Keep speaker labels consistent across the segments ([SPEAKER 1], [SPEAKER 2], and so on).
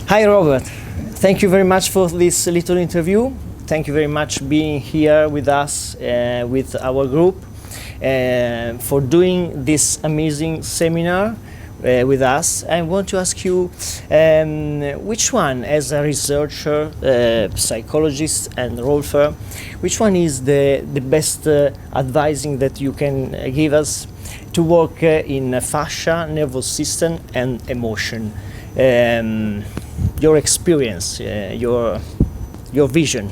[SPEAKER 1] Hi, Robert. Thank you very much for this little interview. Thank you very much being here with us, with our group, for doing this amazing seminar with us. I want to ask you, which one, as a researcher, psychologist, and Rolfer, which one is the best advising that you can give us to work in fascia, nervous system, and emotion? Your experience, your vision.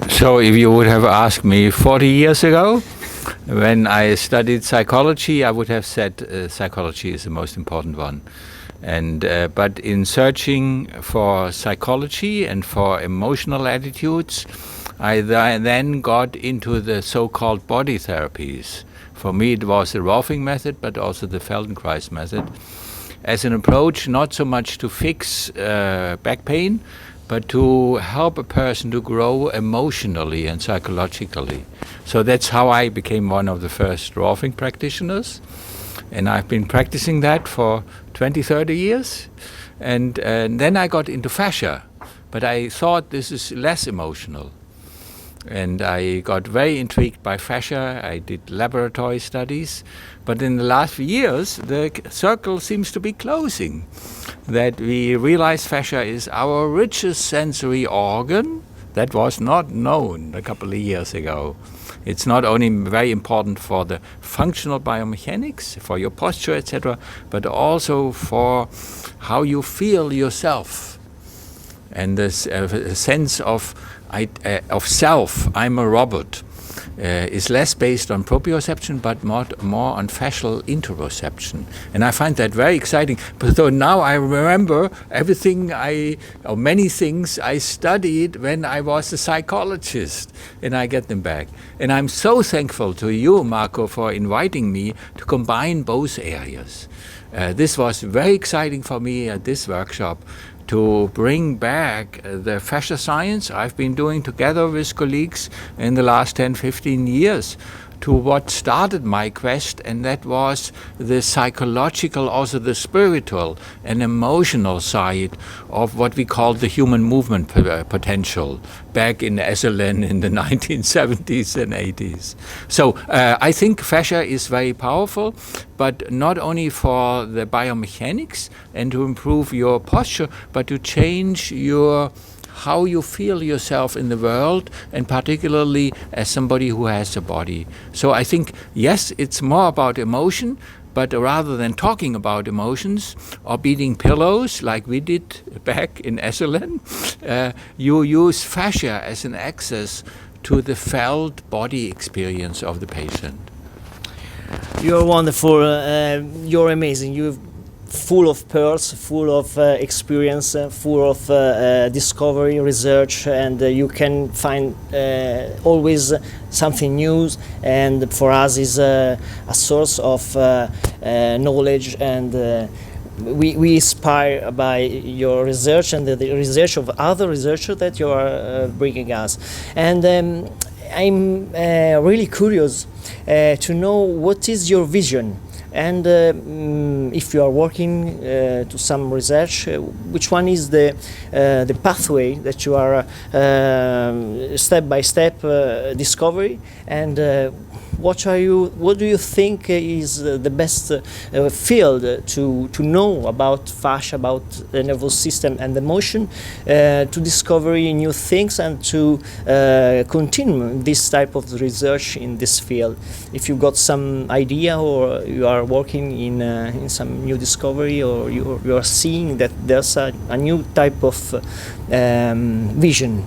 [SPEAKER 2] So if you would have asked me 40 years ago, when I studied psychology, I would have said psychology is the most important one. But in searching for psychology and for emotional attitudes, I then got into the so-called body therapies. For me, it was the Rolfing method, but also the Feldenkrais method, as an approach not so much to fix back pain, but to help a person to grow emotionally and psychologically. So that's how I became one of the first Rolfing practitioners. And I've been practicing that for 20, 30 years. And then I got into fascia, but I thought this is less emotional. And I got very intrigued by fascia. I did laboratory studies. But in the last few years, the circle seems to be closing. That we realize fascia is our richest sensory organ. That was not known a couple of years ago. It's not only very important for the functional biomechanics, for your posture, etc., but also for how you feel yourself. And this sense of self, I'm a robot, is less based on proprioception, but more on fascial interoception. And I find that very exciting. But so now I remember many things I studied when I was a psychologist, and I get them back. And I'm so thankful to you, Marco, for inviting me to combine both areas. This was very exciting for me at this workshop, to bring back the fascia science I've been doing together with colleagues in the last 10, 15 years to what started my quest, and that was the psychological, also the spiritual and emotional side of what we call the human movement potential back in Esalen in the 1970s and 80s. So I think fascia is very powerful, but not only for the biomechanics and to improve your posture, but to change how you feel yourself in the world, and particularly as somebody who has a body. So I think, yes, it's more about emotion, but rather than talking about emotions or beating pillows like we did back in Esalen, you use fascia as an access to the felt body experience of the patient.
[SPEAKER 1] You're wonderful. You're amazing. You're full of pearls, full of experience, full of discovery, research, and you can find always something new. And for us, is a source of knowledge, and we inspire by your research and the research of other researchers that you are bringing us. And I'm really curious to know what is your vision. And if you are working to some research, which one is the pathway that you are step by step discovery, and what do you think is the best field to know about fascia, about the nervous system and emotion, to discover new things and to continue this type of research in this field? If you got some idea, or you are working in some new discovery, or you are seeing that there's a new type of vision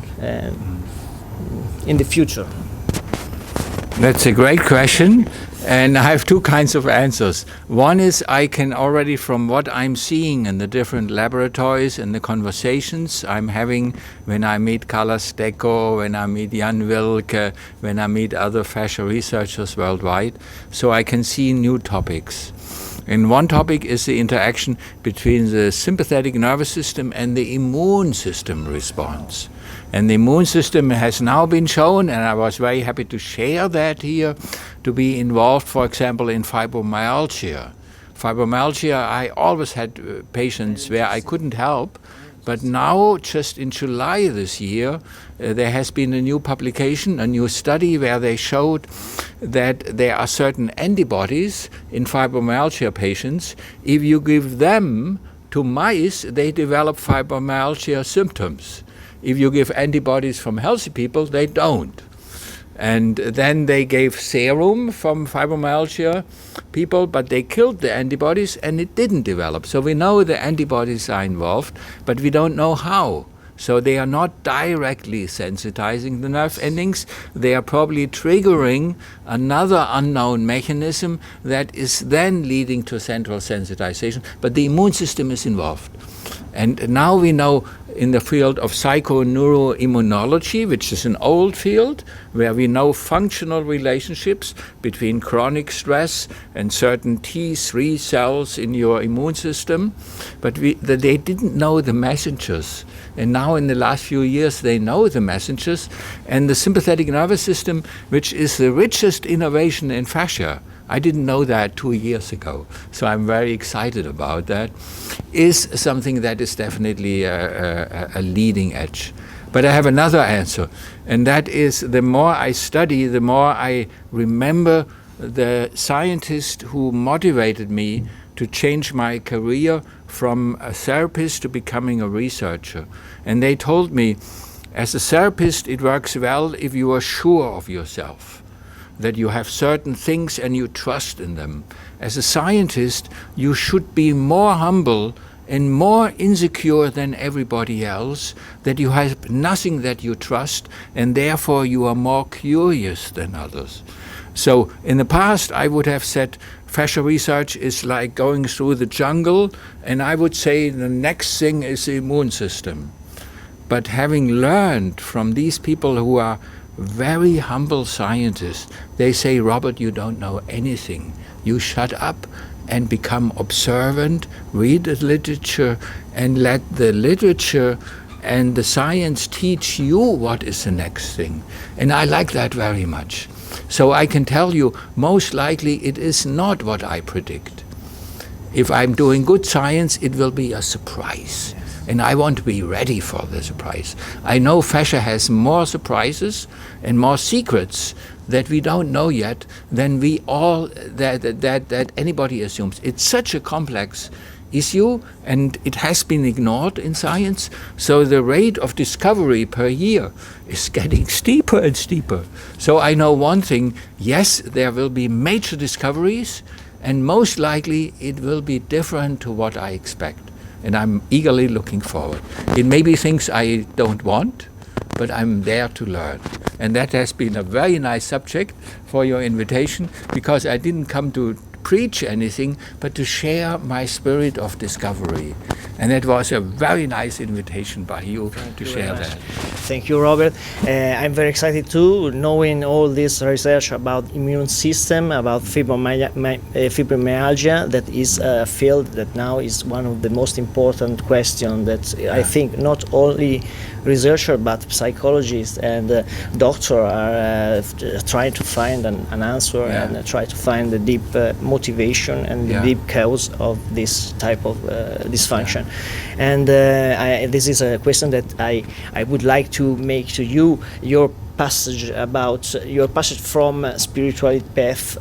[SPEAKER 1] in the future.
[SPEAKER 2] That's a great question, and I have two kinds of answers. One is I can already, from what I'm seeing in the different laboratories and the conversations I'm having when I meet Carlos Deco, when I meet Jan Wilke, when I meet other fascia researchers worldwide, so I can see new topics. And one topic is the interaction between the sympathetic nervous system and the immune system response. And the immune system has now been shown, and I was very happy to share that here, to be involved, for example, in fibromyalgia. Fibromyalgia, I always had patients where I couldn't help. But now, just in July this year, there has been a new publication, a new study where they showed that there are certain antibodies in fibromyalgia patients. If you give them to mice, they develop fibromyalgia symptoms. If you give antibodies from healthy people, they don't. And then they gave serum from fibromyalgia people, but they killed the antibodies and it didn't develop. So we know the antibodies are involved, but we don't know how. So they are not directly sensitizing the nerve endings. They are probably triggering another unknown mechanism that is then leading to central sensitization, but the immune system is involved. And now we know in the field of psychoneuroimmunology, which is an old field, where we know functional relationships between chronic stress and certain T3 cells in your immune system, but they didn't know the messengers. And now in the last few years they know the messengers, and the sympathetic nervous system, which is the richest innovation in fascia, I didn't know that 2 years ago, so I'm very excited about that, is something that is definitely a leading edge. But I have another answer, and that is the more I study, the more I remember the scientist who motivated me to change my career from a therapist to becoming a researcher. And they told me, as a therapist, it works well if you are sure of yourself, that you have certain things and you trust in them. As a scientist, you should be more humble and more insecure than everybody else, that you have nothing that you trust, and therefore you are more curious than others. So in the past, I would have said fascia research is like going through the jungle, and I would say the next thing is the immune system. But having learned from these people who are very humble scientists, they say, Robert, you don't know anything. You shut up and become observant, read the literature, and let the literature and the science teach you what is the next thing. And I like that very much. So I can tell you, most likely it is not what I predict. If I'm doing good science, it will be a surprise. And I want to be ready for the surprise. I know fascia has more surprises and more secrets that we don't know yet than we all, that anybody assumes. It's such a complex issue, and it has been ignored in science. So the rate of discovery per year is getting steeper and steeper. So I know one thing, yes, there will be major discoveries, and most likely it will be different to what I expect. And I'm eagerly looking forward. It may be things I don't want, but I'm there to learn. And that has been a very nice subject for your invitation, because I didn't come to preach anything, but to share my spirit of discovery. And it was a very nice invitation by you to share that.
[SPEAKER 1] Thank you, Robert. I'm very excited too, knowing all this research about immune system, about fibromyalgia. That is a field that now is one of the most important questions that I think not only researchers but psychologists and doctors are trying to find an answer and try to find the deep motivation and the deep cause of this type of dysfunction. And this is a question that I would like to make to you. Your passage from spirituality path,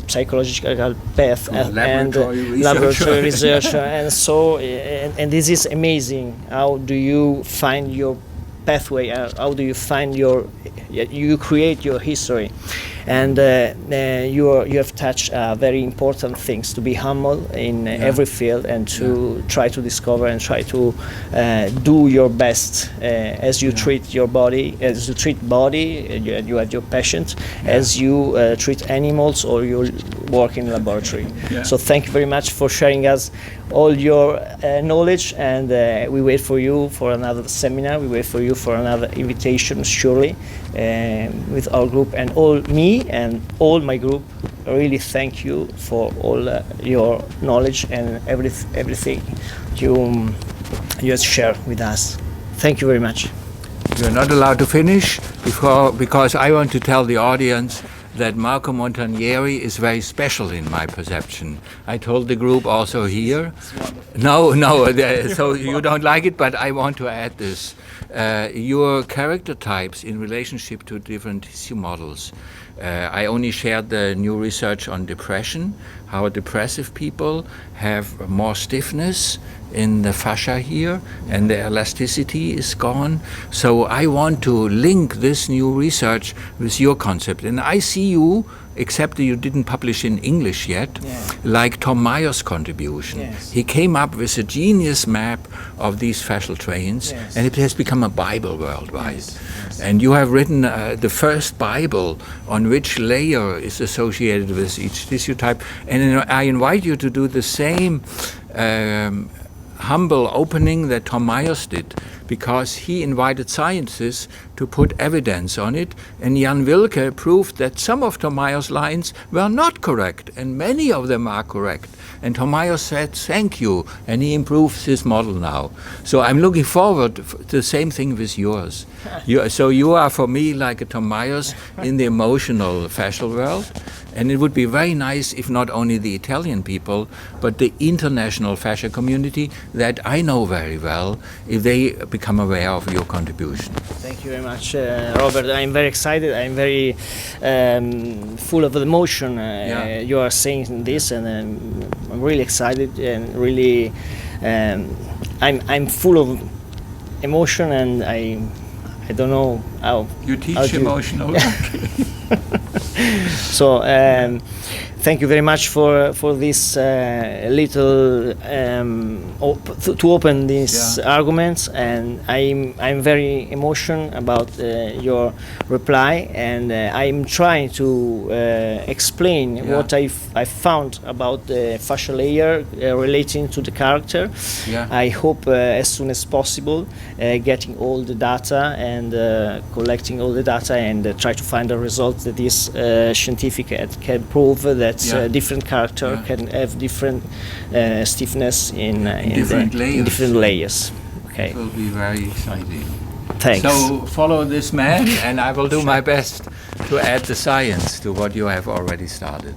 [SPEAKER 1] psychological path, and laboratory research, and so and this is amazing. How do you find your pathway? How do you find you create your history? And you have touched very important things, to be humble in every field and to try to discover and try to do your best as you treat your body, as you treat body, you are your patient, as you treat animals or you work in laboratory. So thank you very much for sharing us all your knowledge, and we wait for you for another seminar. We wait for you for another invitation, surely, with our group and all me and all my group. Really thank you for all your knowledge and everything you have shared with us. Thank you very much.
[SPEAKER 2] You're not allowed to finish because I want to tell the audience that Marco Montanieri is very special in my perception. I told the group also here. No, so you don't like it, but I want to add this. Your character types in relationship to different tissue models. I only shared the new research on depression, how depressive people have more stiffness in the fascia here, and the elasticity is gone. So I want to link this new research with your concept. And I see you, except that you didn't publish in English yet, like Tom Myers' contribution.
[SPEAKER 1] Yes.
[SPEAKER 2] He came up with a genius map of these fascial trains, and it has become a Bible worldwide. And you have written the first Bible on which layer is associated with each tissue type. And I invite you to do the same humble opening that Tom Myers did, because he invited scientists to put evidence on it, and Jan Wilke proved that some of Tom Myers' lines were not correct, and many of them are correct. And Tom Myers said, thank you, and he improves his model now. So I'm looking forward to the same thing with yours. So you are, for me, like a Tom Myers in the emotional fascial world. And it would be very nice if not only the Italian people, but the international fascia community that I know very well, if they become aware of your contribution.
[SPEAKER 1] Thank you very much, Robert. I'm very excited. I'm very full of emotion. You are saying this, and I'm really excited and really I'm full of emotion, and I don't know how.
[SPEAKER 2] You teach emotional.
[SPEAKER 1] So thank you very much for this little to open these arguments, and I'm very emotional about your reply, and I'm trying to explain what I found about the fascial layer relating to the character. I hope as soon as possible getting all the data and collecting all the data and try to find a result that is scientific and can prove that different character can have different stiffness in different layers. Okay.
[SPEAKER 2] It will be very exciting.
[SPEAKER 1] Thanks.
[SPEAKER 2] So follow this man, and I will do my best to add the science to what you have already started.